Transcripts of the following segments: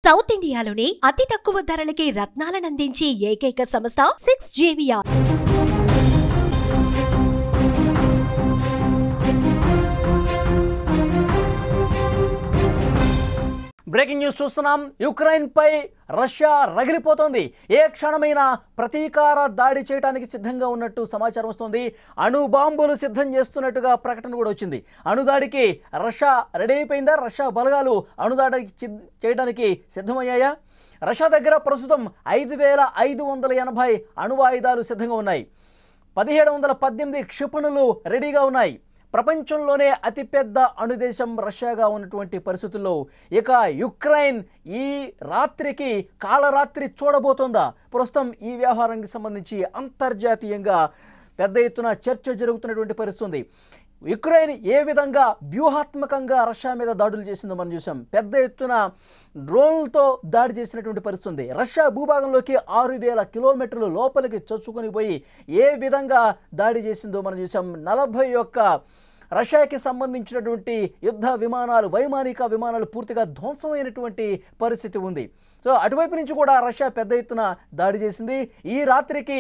South ఇండియాలోనే అతి తక్కువ ధరలకి రత్నాలనందించే ఏకైక సంస్థ 6JVR. బ్రేకింగ్ న్యూస్ చూస్తున్నాం. యుక్రెయిన్ పై రష్యా రగిలిపోతోంది. ఏ క్షణమైనా ప్రతీకార దాడి చేయడానికి సిద్ధంగా ఉన్నట్టు సమాచారం వస్తోంది. అణు బాంబులు సిద్ధం చేస్తున్నట్టుగా ప్రకటన కూడా వచ్చింది. అణుదాడికి రష్యా రెడీ అయిపోయిందా? రష్యా బలగాలు అణుదాడికి చేయడానికి సిద్ధమయ్యాయా? రష్యా దగ్గర ప్రస్తుతం 5580 అణువాయుధాలు సిద్ధంగా ఉన్నాయి. 1718 క్షిపణులు రెడీగా ఉన్నాయి. ప్రపంచంలోనే అతిపెద్ద అణుదేశం రష్యాగా ఉన్నటువంటి పరిస్థితుల్లో ఇక యుక్రెయిన్ ఈ రాత్రికి కాళరాత్రి చూడబోతోందా? ప్రస్తుతం ఈ వ్యవహారానికి సంబంధించి అంతర్జాతీయంగా పెద్ద ఎత్తున చర్చ జరుగుతున్నటువంటి పరిస్థితి. యుక్రెయిన్ ఏ విధంగా వ్యూహాత్మకంగా రష్యా మీద దాడులు చేసిందో మనం చూసాం. పెద్ద ఎత్తున డ్రోన్లతో దాడి చేసినటువంటి పరిస్థితి. రష్యా భూభాగంలోకి 6000 కిలోమీటర్లు లోపలికి చొచ్చుకొని పోయి ఏ విధంగా దాడి చేసిందో మనం చూసాం. 41 రష్యాకి సంబంధించినటువంటి యుద్ధ విమానాలు, వైమానిక విమానాలు పూర్తిగా ధ్వంసమైనటువంటి పరిస్థితి ఉంది. సో అటువైపు నుంచి కూడా రష్యా పెద్ద ఎత్తున దాడి చేసింది. ఈ రాత్రికి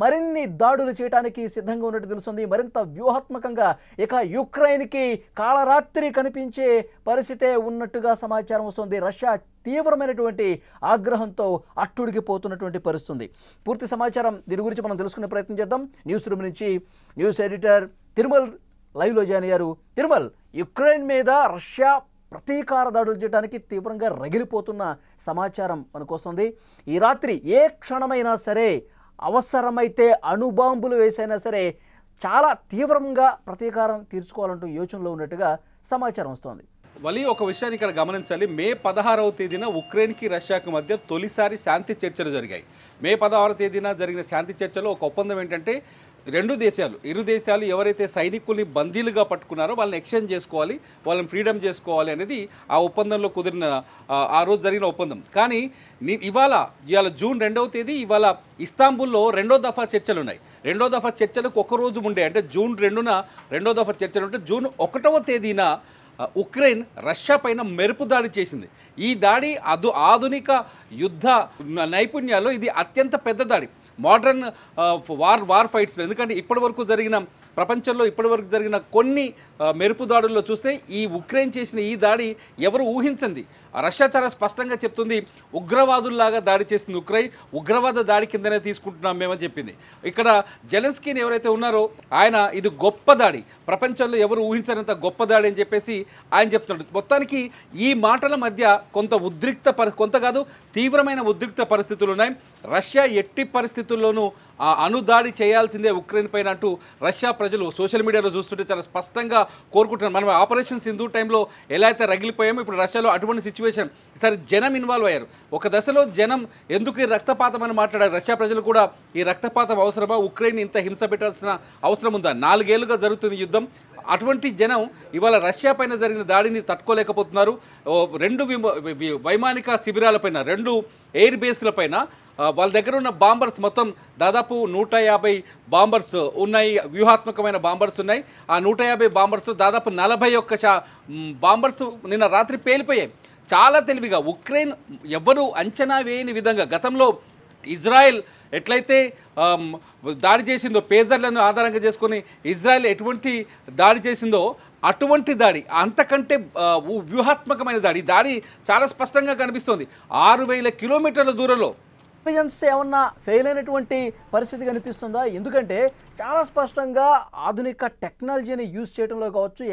మరిన్ని దాడులు చేయడానికి సిద్ధంగా ఉన్నట్టు తెలుస్తుంది. మరింత వ్యూహాత్మకంగా ఇక యుక్రెయిన్కి కాళరాత్రి కనిపించే పరిస్థితే ఉన్నట్టుగా సమాచారం వస్తుంది. రష్యా తీవ్రమైనటువంటి ఆగ్రహంతో అట్టుడికిపోతున్నటువంటి పరిస్థితి. పూర్తి సమాచారం దీని గురించి మనం తెలుసుకునే ప్రయత్నం చేద్దాం. న్యూస్ రూమ్ నుంచి న్యూస్ ఎడిటర్ తిరుమల్ లైవ్లో జాయిన్ అయ్యారు. తిరుమల్, యుక్రెయిన్ మీద రష్యా ప్రతీకార దాడులు చేయడానికి తీవ్రంగా రగిలిపోతున్న సమాచారం మనకు వస్తుంది. ఈ రాత్రి ఏ క్షణమైనా సరే, అవసరమైతే అణుబాంబులు వేసైనా సరే చాలా తీవ్రంగా ప్రతీకారం తీర్చుకోవాలంటూ యోచనలో ఉన్నట్టుగా సమాచారం వస్తోంది. వలి ఒక విషయాన్ని ఇక్కడ గమనించాలి. మే 16వ తేదీన ఉక్రెయిన్కి రష్యాకు మధ్య తొలిసారి శాంతి చర్చలు జరిగాయి. మే 16వ తేదీన జరిగిన శాంతి చర్చలో ఒక ఒప్పందం ఏంటంటే ఇరు దేశాలు ఎవరైతే సైనికుల్ని బందీలుగా పట్టుకున్నారో వాళ్ళని ఎక్స్చేంజ్ చేసుకోవాలి, వాళ్ళని ఫ్రీడమ్ చేసుకోవాలి అనేది ఆ ఒప్పందంలో కుదిరిన ఆ రోజు జరిగిన ఒప్పందం. కానీ ఇవాళ జూన్ 2వ తేదీ ఇవాళ ఇస్తాంబుల్లో రెండో దఫా చర్చలు ఉన్నాయి. రెండో దఫా చర్చలకు ఒక రోజు ముందే, అంటే జూన్ 2న రెండో దఫా చర్చలు ఉంటే జూన్ 1వ తేదీన ఉక్రెయిన్ రష్యా పైన మెరుపు దాడి చేసింది. ఈ దాడి ఆధునిక యుద్ధ నైపుణ్యాల్లో ఇది అత్యంత పెద్ద దాడి, మోడర్న్ వార్ ఫైట్స్. ఎందుకంటే ప్రపంచంలో ఇప్పటివరకు జరిగిన కొన్ని మెరుపు దాడుల్లో చూస్తే ఈ ఉక్రెయిన్ చేసిన ఈ దాడి ఎవరు ఊహించండి. రష్యా చాలా స్పష్టంగా చెప్తుంది, ఉగ్రవాదుల్లాగా దాడి చేసింది ఉక్రెయిన్, ఉగ్రవాద దాడి కిందనే తీసుకుంటున్నాం మేమని చెప్పింది. ఇక్కడ జెలెన్స్కీని ఎవరైతే ఉన్నారో ఆయన ఇది గొప్ప దాడి, ప్రపంచంలో ఎవరు ఊహించనంత గొప్ప దాడి అని చెప్పేసి ఆయన చెప్తున్నాడు. మొత్తానికి ఈ మాటల మధ్య కొంత కాదు తీవ్రమైన ఉద్రిక్త పరిస్థితులు ఉన్నాయి. రష్యా ఎట్టి పరిస్థితుల్లోనూ అణుదాడి చేయాల్సిందే ఉక్రెయిన్ పైన అంటూ రష్యా ప్రజలు సోషల్ మీడియాలో చూస్తుంటే చాలా స్పష్టంగా కోరుకుంటున్నారు. మనం ఆపరేషన్ సింధు టైంలో ఎలా అయితే రగిలిపోయామో ఇప్పుడు రష్యాలో అటువంటి సిచ్యువేషన్. ఈసారి జనం ఇన్వాల్వ్ అయ్యారు. ఒక దశలో జనం ఎందుకు ఈ రక్తపాతం అని మాట్లాడారు. రష్యా ప్రజలు కూడా ఈ రక్తపాతం అవసరమా, ఉక్రెయిన్ ఇంత హింస పెట్టాల్సిన అవసరం ఉందా, 4 ఏళ్లుగా జరుగుతుంది యుద్ధం. అటువంటి జనం ఇవాళ రష్యా పైన జరిగిన దాడిని తట్టుకోలేకపోతున్నారు. 2 వైమానిక శిబిరాలపైన, 2 ఎయిర్ బేస్లపైన వాళ్ళ దగ్గర ఉన్న బాంబర్స్ మొత్తం దాదాపు 150 బాంబర్స్ ఉన్నాయి, వ్యూహాత్మకమైన బాంబర్స్ ఉన్నాయి. ఆ 150 బాంబర్స్ దాదాపు 41 బాంబర్స్ నిన్న రాత్రి పేలిపోయాయి. చాలా తెలివిగా ఉక్రెయిన్ ఎవ్వరూ అంచనా వేయని విధంగా గతంలో ఇజ్రాయెల్ ఎట్లయితే దాడి చేసిందో, పేజర్లను ఆధారంగా చేసుకొని ఇజ్రాయెల్ ఎటువంటి దాడి చేసిందో అటువంటి దాడి, అంతకంటే వ్యూహాత్మకమైన దాడి చాలా స్పష్టంగా కనిపిస్తోంది. 6000 కిలోమీటర్ల దూరంలో ఇంటెలిజెన్స్ ఏమన్నా ఫెయిల్ అయినటువంటి పరిస్థితి కనిపిస్తుందా? ఎందుకంటే చాలా స్పష్టంగా ఆధునిక టెక్నాలజీని యూజ్ చేయడంలో కావచ్చు,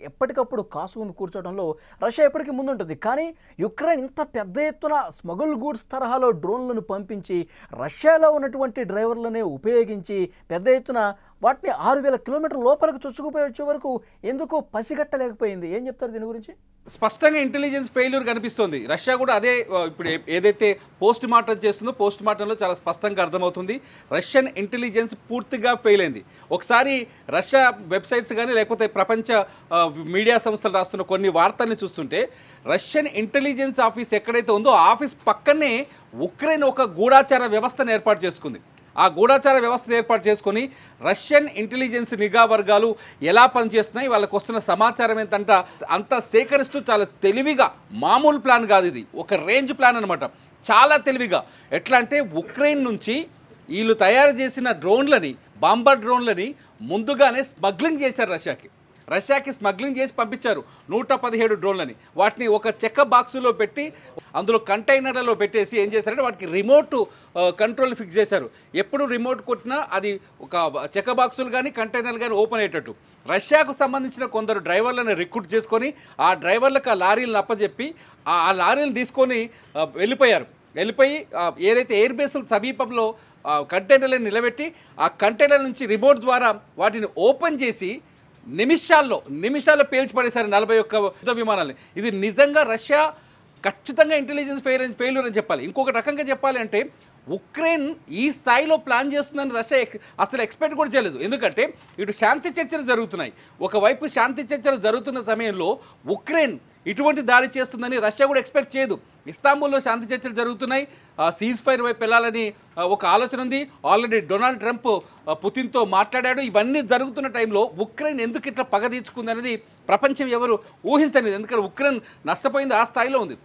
ఎప్పటికప్పుడు కాసుకుని కూర్చోవడంలో రష్యా ఎప్పటికీ ముందుంటుంది. కానీ యుక్రెయిన్ ఇంత పెద్ద ఎత్తున స్మగుల్ గూడ్స్ తరహాలో డ్రోన్లను పంపించి రష్యాలో ఉన్నటువంటి డ్రైవర్లనే ఉపయోగించి పెద్ద ఎత్తున వాటిని 6000 కిలోమీటర్ల లోపలికి చొచ్చుకుపోయి వచ్చే వరకు ఎందుకు పసిగట్టలేకపోయింది? ఏం చెప్తారు దీని గురించి? స్పష్టంగా ఇంటెలిజెన్స్ ఫెయిల్యూర్ కనిపిస్తుంది. రష్యా కూడా అదే ఇప్పుడు ఏదైతే పోస్ట్ మార్టం చేస్తుందో పోస్ట్ మార్టంలో చాలా స్పష్టంగా అర్థమవుతుంది రష్యన్ ఇంటెలిజెన్స్ పూర్తిగా ఫెయిల్ అయింది. ఒకసారి రష్యా వెబ్సైట్స్ కానీ లేకపోతే ప్రపంచ మీడియా సంస్థలు రాస్తున్న కొన్ని వార్తల్ని చూస్తుంటే రష్యన్ ఇంటెలిజెన్స్ ఆఫీస్ ఎక్కడైతే ఉందో ఆఫీస్ పక్కనే ఉక్రెయిన్ ఒక గూఢాచార వ్యవస్థను ఏర్పాటు చేసుకుంది. ఆ గూఢాచార వ్యవస్థను ఏర్పాటు చేసుకొని రష్యన్ ఇంటెలిజెన్స్ నిఘా వర్గాలు ఎలా పనిచేస్తున్నాయి, వాళ్ళకు వస్తున్న సమాచారం అంతా సేకరిస్తూ చాలా తెలివిగా, మామూలు ప్లాన్ కాదు ఇది, ఒక రేంజ్ ప్లాన్ అనమాట. చాలా తెలివిగా ఎట్లా అంటే ఉక్రెయిన్ నుంచి వీళ్ళు తయారు చేసిన డ్రోన్లని, బాంబర్ డ్రోన్లని ముందుగానే స్మగ్లింగ్ చేశారు రష్యాకి స్మగ్లింగ్ చేసి పంపించారు 117 డ్రోన్లని. వాటిని ఒక చెక్క బాక్సులో పెట్టి అందులో కంటైనర్లలో పెట్టేసి ఏం చేశారంటే వాటికి రిమోట్ కంట్రోల్ ఫిక్స్ చేశారు. ఎప్పుడు రిమోట్ కొట్టినా అది ఒక చెక్క బాక్సులు కానీ కంటైనర్లు కానీ ఓపెన్ అయ్యేటట్టు. రష్యాకు సంబంధించిన కొందరు డ్రైవర్లను రిక్రూట్ చేసుకొని ఆ డ్రైవర్లకు ఆ లారీలను అప్పచెప్పి ఆ లారీలను తీసుకొని వెళ్ళిపోయి ఏదైతే ఎయిర్ బేస్ల సమీపంలో కంటైనర్లను నిలబెట్టి ఆ కంటైనర్ నుంచి రిమోట్ ద్వారా వాటిని ఓపెన్ చేసి నిమిషాల్లో పేల్చి పడేశారు 41 యుద్ధ విమానాలని. ఇది నిజంగా రష్యా ఖచ్చితంగా ఇంటెలిజెన్స్ ఫెయిల్యూర్ అని చెప్పాలి. ఇంకొక రకంగా చెప్పాలి అంటే ఉక్రెయిన్ ఈ స్థాయిలో ప్లాన్ చేస్తుందని రష్యా అసలు ఎక్స్పెక్ట్ కూడా చేయలేదు. ఎందుకంటే ఇటు శాంతి చర్చలు జరుగుతున్నాయి, ఒకవైపు శాంతి చర్చలు జరుగుతున్న సమయంలో ఉక్రెయిన్ ఇటువంటి దాడి చేస్తుందని రష్యా కూడా ఎక్స్పెక్ట్ చేయదు. ఇస్తాంబుల్లో శాంతి చర్చలు జరుగుతున్నాయి, సీజ్ ఫైర్ వైపు వెళ్ళాలని ఒక ఆలోచన ఉంది. ఆల్రెడీ డొనాల్డ్ ట్రంప్ పుతిన్తో మాట్లాడాడు. ఇవన్నీ జరుగుతున్న టైంలో ఉక్రెయిన్ ఎందుకు ఇట్లా పగ తీర్చుకుంది అనేది ప్రపంచం ఎవరు ఊహించలేదు. ఎందుకంటే ఉక్రెయిన్ నష్టపోయింది ఆ స్థాయిలో ఉంది.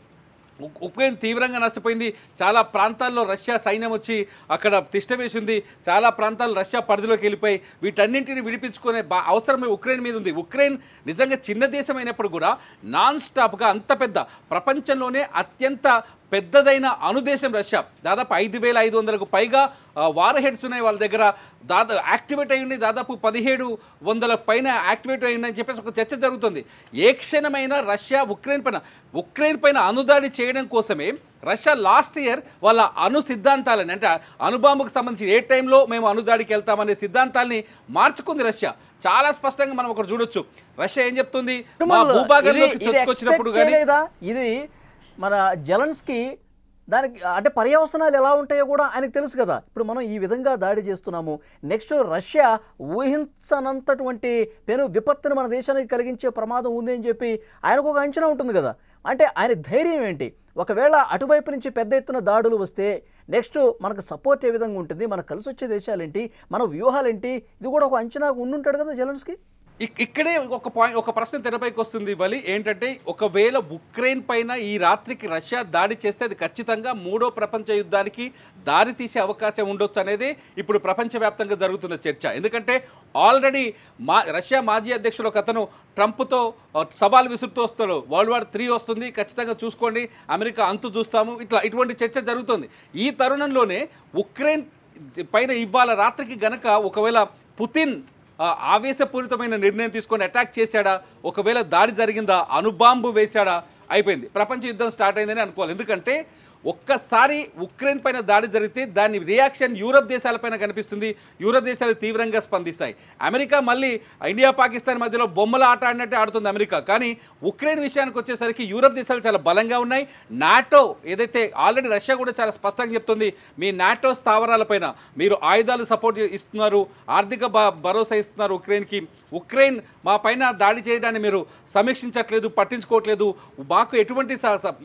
ఉక్రెయిన్ తీవ్రంగా నష్టపోయింది. చాలా ప్రాంతాల్లో రష్యా సైన్యం వచ్చి అక్కడ తిష్టవేసింది. చాలా ప్రాంతాలు రష్యా పరిధిలోకి వెళ్ళిపోయి వీటన్నింటిని విడిపించుకునే అవసరమే ఉక్రెయిన్ మీద ఉంది. ఉక్రెయిన్ నిజంగా చిన్న దేశం అయినప్పుడు కూడా నాన్ స్టాప్గా అంత పెద్ద ప్రపంచంలోనే అత్యంత పెద్దదైన అణుదేశం రష్యా. దాదాపు 5,500కు పైగా వార్ హెడ్స్ ఉన్నాయి వాళ్ళ దగ్గర. యాక్టివేట్ అయ్యింది దాదాపు 1,700 పైన యాక్టివేట్ అయ్యిందని చెప్పేసి ఒక చర్చ జరుగుతుంది. ఏ క్షణమైన రష్యా ఉక్రెయిన్ పైన అణుదాడి చేయడం కోసమే రష్యా లాస్ట్ ఇయర్ వాళ్ళ సిద్ధాంతాలని, అంటే అణుబాంబుకు సంబంధించి ఏ టైంలో మేము అణుదాడికి వెళ్తామనే సిద్ధాంతాలని మార్చుకుంది రష్యా. చాలా స్పష్టంగా మనం ఒకటి చూడొచ్చు. రష్యా ఏం చెప్తుంది, మా భూభాగంలోకి చొచ్చుకొచ్చినప్పుడు కానీ ఇది మన జెలెన్స్కీ దానికి అంటే పర్యవసనాలు ఎలా ఉంటాయో కూడా ఆయనకు తెలుసు కదా. ఇప్పుడు మనం ఈ విధంగా దాడి చేస్తున్నాము, నెక్స్ట్ రష్యా ఊహించనంతటువంటి పెను విపత్తును మన దేశానికి కలిగించే ప్రమాదం ఉంది అని చెప్పి ఆయనకు ఒక అంచనా ఉంటుంది కదా. అంటే ఆయన ధైర్యం ఏంటి? ఒకవేళ అటువైపు నుంచి పెద్ద ఎత్తున దాడులు వస్తే నెక్స్ట్ మనకు సపోర్ట్ ఏ విధంగా ఉంటుంది, మనకు కలిసి వచ్చే దేశాలేంటి, మన వ్యూహాలేంటి, ఇది కూడా ఒక అంచనా ఉండుంటాడు కదా జెలెన్స్కీ. ఇక్కడే ఒక ప్రశ్న తెరపైకి వస్తుంది బలి. ఏంటంటే ఒకవేళ ఉక్రెయిన్ పైన ఈ రాత్రికి రష్యా దాడి చేస్తే అది ఖచ్చితంగా 3వ ప్రపంచ యుద్ధానికి దారి తీసే అవకాశం ఉండొచ్చు అనేది ఇప్పుడు ప్రపంచవ్యాప్తంగా జరుగుతున్న చర్చ. ఎందుకంటే ఆల్రెడీ రష్యా మాజీ అధ్యక్షుడు ఒక అతను ట్రంప్తో సవాల్ విసురుతూ వస్తాడు, వరల్డ్ వార్ 3 వస్తుంది, ఖచ్చితంగా చూసుకోండి, అమెరికా అంతు చూస్తాము, ఇటువంటి చర్చ జరుగుతుంది. ఈ తరుణంలోనే ఉక్రెయిన్ పైన ఇవాళ రాత్రికి గనక ఒకవేళ పుతిన్ ఆవేశపూరితమైన నిర్ణయం తీసుకొని అటాక్ చేశాడా, ఒకవేళ దాడి జరిగిందా, అణుబాంబు వేశాడా, అయిపోయింది, ప్రపంచ యుద్ధం స్టార్ట్ అయిందని అనుకోవాలి. ఎందుకంటే ఒక్కసారి ఉక్రెయిన్ పైన దాడి జరిగితే దాని రియాక్షన్ యూరప్ దేశాలపైన కనిపిస్తుంది. యూరప్ దేశాలు తీవ్రంగా స్పందిస్తాయి. అమెరికా మళ్ళీ ఇండియా పాకిస్తాన్ మధ్యలో బొమ్మల ఆట ఆడినట్టే ఆడుతుంది అమెరికా. కానీ ఉక్రెయిన్ విషయానికి వచ్చేసరికి యూరప్ దేశాలు చాలా బలంగా ఉన్నాయి. నాటో ఏదైతే ఆల్రెడీ రష్యా కూడా చాలా స్పష్టంగా చెప్తుంది, మీ నాటో స్థావరాలపైన మీరు ఆయుధాలు సపోర్ట్ ఇస్తున్నారు, ఆర్థిక భరోసా ఇస్తున్నారు ఉక్రెయిన్కి. ఉక్రెయిన్ మా పైన దాడి చేయడాన్ని మీరు సమీక్షించట్లేదు, పట్టించుకోవట్లేదు, మాకు ఎటువంటి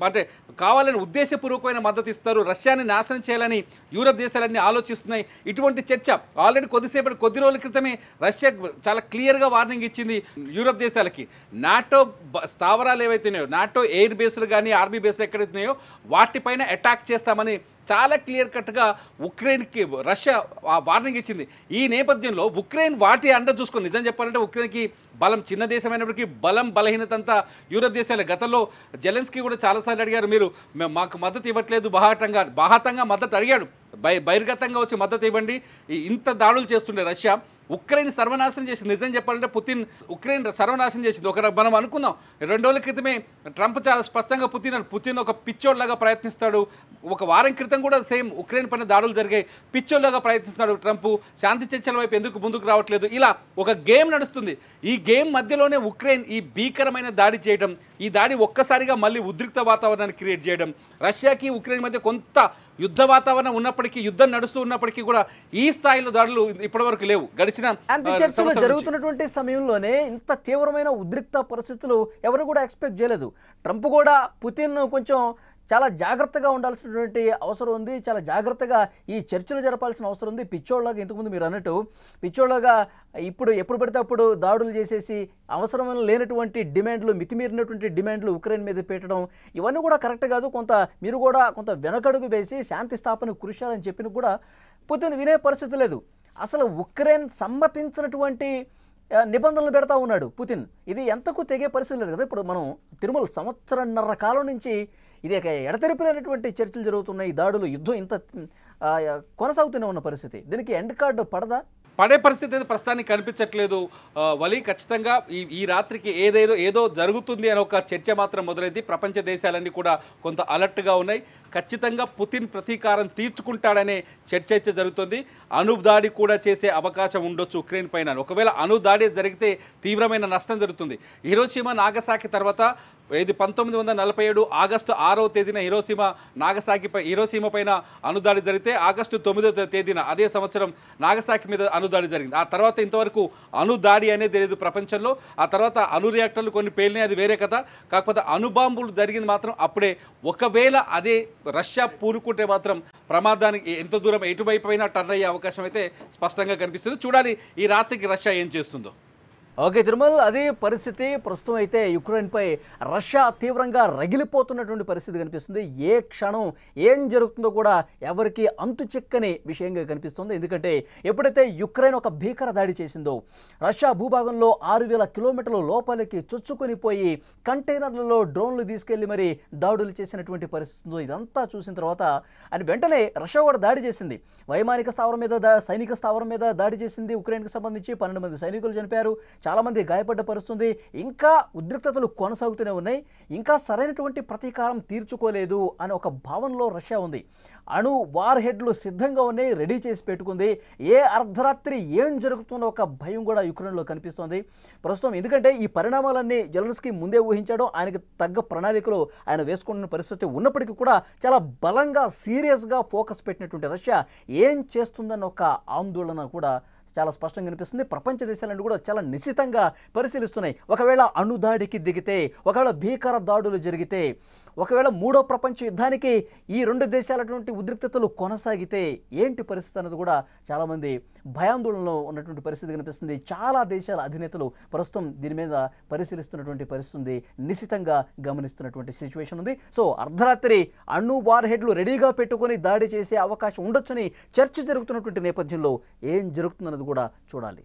అంటే కావాలని ఉద్దేశపూర్వకమైన మద్దతు ఇస్తారు, రష్యాని నాశనం చేయాలని యూరప్ దేశాలన్నీ ఆలోచిస్తున్నాయి. ఇటువంటి చర్చ ఆల్రెడీ కొద్ది రోజుల క్రితమే రష్యా చాలా క్లియర్గా వార్నింగ్ ఇచ్చింది యూరప్ దేశాలకి. నాటో స్థావరాలు ఏవైతున్నాయో, నాటో ఎయిర్ బేస్లు కానీ ఆర్మీ బేస్లు ఎక్కడైతున్నాయో వాటిపైన అటాక్ చేస్తామని చాలా క్లియర్ కట్గా ఉక్రెయిన్కి రష్యా వార్నింగ్ ఇచ్చింది. ఈ నేపథ్యంలో ఉక్రెయిన్ వాటి అండ చూసుకొని, నిజం చెప్పాలంటే ఉక్రెయిన్కి బలం, చిన్న దేశమైనప్పటికీ బలహీనత అంతా యూరప్ దేశాలే. గతంలో జెలెన్స్కీ కూడా చాలాసార్లు అడిగారు, మీరు మాకు మద్దతు ఇవ్వట్లేదు, బాహాటంగా మద్దతు అడిగాడు, బహిర్గతంగా వచ్చి మద్దతు ఇవ్వండి. ఇంత దాడులు చేస్తుండే రష్యా ఉక్రెయిన్ సర్వనాశనం చేసింది. నిజం చెప్పాలంటే ఉక్రెయిన్ సర్వనాశనం చేసింది. మనం అనుకుందాం 2 రోజుల క్రితమే ట్రంప్ చాలా స్పష్టంగా పుతిన్ ఒక పిచ్చోడ్లాగా ప్రయత్నిస్తాడు. ఒక వారం క్రితం కూడా సేమ్ ఉక్రెయిన్ పైన దాడులు జరిగాయి, పిచ్చోడ్లాగా ప్రయత్నిస్తున్నాడు ట్రంప్, శాంతి చర్చల వైపు ఎందుకు ముందుకు రావట్లేదు, ఇలా ఒక గేమ్ నడుస్తుంది. ఈ గేమ్ మధ్యలోనే ఉక్రెయిన్ ఈ భీకరమైన దాడి చేయడం, ఈ దాడి ఒక్కసారిగా మళ్ళీ ఉద్రిక్త వాతావరణాన్ని క్రియేట్ చేయడం, రష్యాకి ఉక్రెయిన్ మధ్య కొంత యుద్ధ వాతావరణం ఉన్నప్పటికీ, యుద్ధం నడుస్తూ ఉన్నప్పటికీ కూడా ఈ స్థాయిలో దాడులు ఇప్పటివరకు లేవు. గడిచిన చర్చలు జరుగుతున్నటువంటి సమయంలోనే ఇంత తీవ్రమైన ఉద్రిక్త పరిస్థితులు ఎవరు కూడా ఎక్స్పెక్ట్ చేయలేదు. ట్రంప్ కూడా పుతిన్ కొంచెం చాలా జాగ్రత్తగా ఉండాల్సినటువంటి అవసరం ఉంది. చాలా జాగ్రత్తగా ఈ చర్చలు జరపాల్సిన అవసరం ఉంది. పిచ్చోళ్ళగా ఇంతకుముందు మీరు అన్నట్టు పిచ్చోళ్ళగా ఎప్పుడు పడితే అప్పుడు దాడులు చేసేసి అవసరం లేనటువంటి డిమాండ్లు, మితిమీరినటువంటి డిమాండ్లు ఉక్రెయిన్ మీద పెట్టడం ఇవన్నీ కూడా కరెక్ట్ కాదు. మీరు కూడా కొంత వెనకడుగు వేసి శాంతి స్థాపన కృషి చేయాలని చెప్పిన కూడా పుతిన్ వినే పరిస్థితి లేదు. అసలు ఉక్రెయిన్ సమ్మతించినటువంటి నిబంధనలు పెడతా ఉన్నాడు పుతిన్. ఇది ఎంతకు తెగే పరిస్థితి లేదు కదా. ఇప్పుడు మనం తిరుమల సంవత్సరన్నర కాలం నుంచి ఇది ఎడతెరిపినటువంటి చర్చలు జరుగుతున్నాయి. దాడులు, యుద్ధం ఇంత కొనసాగుతూనే ఉన్న పరిస్థితి. దీనికి ఎండ్ కార్డు పడదా? పడే పరిస్థితి అయితే ప్రస్తుతానికి కనిపించట్లేదు వలి. ఖచ్చితంగా ఈ రాత్రికి ఏదో జరుగుతుంది అని ఒక చర్చ మాత్రం మొదలైంది. ప్రపంచ దేశాలన్నీ కూడా కొంత అలర్ట్గా ఉన్నాయి. ఖచ్చితంగా పుతిన్ ప్రతీకారం తీర్చుకుంటాడనే చర్చ అయితే జరుగుతుంది. అణుదాడి కూడా చేసే అవకాశం ఉండొచ్చు ఉక్రెయిన్ పైన. ఒకవేళ అణుదాడి జరిగితే తీవ్రమైన నష్టం జరుగుతుంది. హిరోషిమా నాగసాకి తర్వాత ఇది 1947 ఆగస్టు 6వ తేదీన హిరోషిమా పైన అణుదాడి జరిగితే ఆగస్టు 9వ తేదీన అదే సంవత్సరం నాగసాకి మీద అణుదాడి జరిగింది. ఆ తర్వాత ఇంతవరకు అణుదాడి అనేది తెలియదు ప్రపంచంలో. ఆ తర్వాత అణు రియాక్టర్లు కొన్ని పేలినాయి, అది వేరే కథ. కాకపోతే అణుబాంబులు జరిగింది మాత్రం అప్పుడే. ఒకవేళ అదే రష్యా పూనుకుంటే మాత్రం ప్రమాదానికి ఎంత దూరం ఎటువైపు అయినా టర్న్ అయ్యే అవకాశం అయితే స్పష్టంగా కనిపిస్తుంది. చూడాలి ఈ రాత్రికి రష్యా ఏం చేస్తుందో. ఓకే తిరుమల్, అదే పరిస్థితి ప్రస్తుతం అయితే యుక్రెయిన్పై రష్యా తీవ్రంగా రగిలిపోతున్నటువంటి పరిస్థితి కనిపిస్తుంది. ఏ క్షణం ఏం జరుగుతుందో కూడా ఎవరికి అంతు చిక్కని విషయంగా కనిపిస్తుంది. ఎందుకంటే ఎప్పుడైతే యుక్రెయిన్ ఒక భీకర దాడి చేసిందో, రష్యా భూభాగంలో 6000 కిలోమీటర్ల లోపలికి చొచ్చుకొని పోయి కంటైనర్లలో డ్రోన్లు తీసుకెళ్లి మరి దాడులు చేసినటువంటి పరిస్థితి. ఇదంతా చూసిన తర్వాత అని వెంటనే రష్యా కూడా దాడి చేసింది. వైమానిక స్థావరం మీద సైనిక స్థావరం మీద దాడి చేసింది. ఉక్రెయిన్కి సంబంధించి 12 మంది సైనికులు చనిపోయారు, చాలామంది గాయపడ్డ పరిస్థితి. ఇంకా ఉద్రిక్తతలు కొనసాగుతూనే ఉన్నాయి. ఇంకా సరైనటువంటి ప్రతీకారం తీర్చుకోలేదు అనే ఒక భావనలో రష్యా ఉంది. అణు వార్ హెడ్లు సిద్ధంగా ఉన్నాయి, రెడీ చేసి పెట్టుకుంది. ఏ అర్ధరాత్రి ఏం జరుగుతుందో ఒక భయం కూడా యుక్రెయిన్లో కనిపిస్తోంది ప్రస్తుతం. ఎందుకంటే ఈ పరిణామాలన్నీ జెలెన్స్కీ ముందే ఊహించాడు. ఆయనకు తగ్గ ప్రణాళికలు ఆయన వేసుకున్న పరిస్థితి ఉన్నప్పటికీ కూడా చాలా బలంగా సీరియస్గా ఫోకస్ పెట్టినటువంటి రష్యా ఏం చేస్తుందన్న ఒక ఆందోళన కూడా చాలా స్పష్టంగా కనిపిస్తుంది. ప్రపంచ దేశాలన్నీ కూడా చాలా నిశ్చితంగా పరిశీలిస్తున్నాయి. ఒకవేళ అణుదాడికి దిగితే, ఒకవేళ భీకర దాడులు జరిగితే, ఒకవేళ 3వ ప్రపంచ యుద్ధానికి ఈ 2 దేశాలటువంటి ఉద్రిక్తతలు కొనసాగితే ఏంటి పరిస్థితి అన్నది కూడా చాలామంది భయాందోళనలో ఉన్నటువంటి పరిస్థితి కనిపిస్తుంది. చాలా దేశాల అధినేతలు ప్రస్తుతం దీని మీద పరిశీలిస్తున్నటువంటి పరిస్థితి, నిశ్చితంగా గమనిస్తున్నటువంటి సిచ్యువేషన్ ఉంది. సో అర్ధరాత్రి అణు వార్ హెడ్లు రెడీగా పెట్టుకొని దాడి చేసే అవకాశం ఉండొచ్చని చర్చ జరుగుతున్నటువంటి నేపథ్యంలో ఏం జరుగుతుందన్నది కూడా చూడాలి.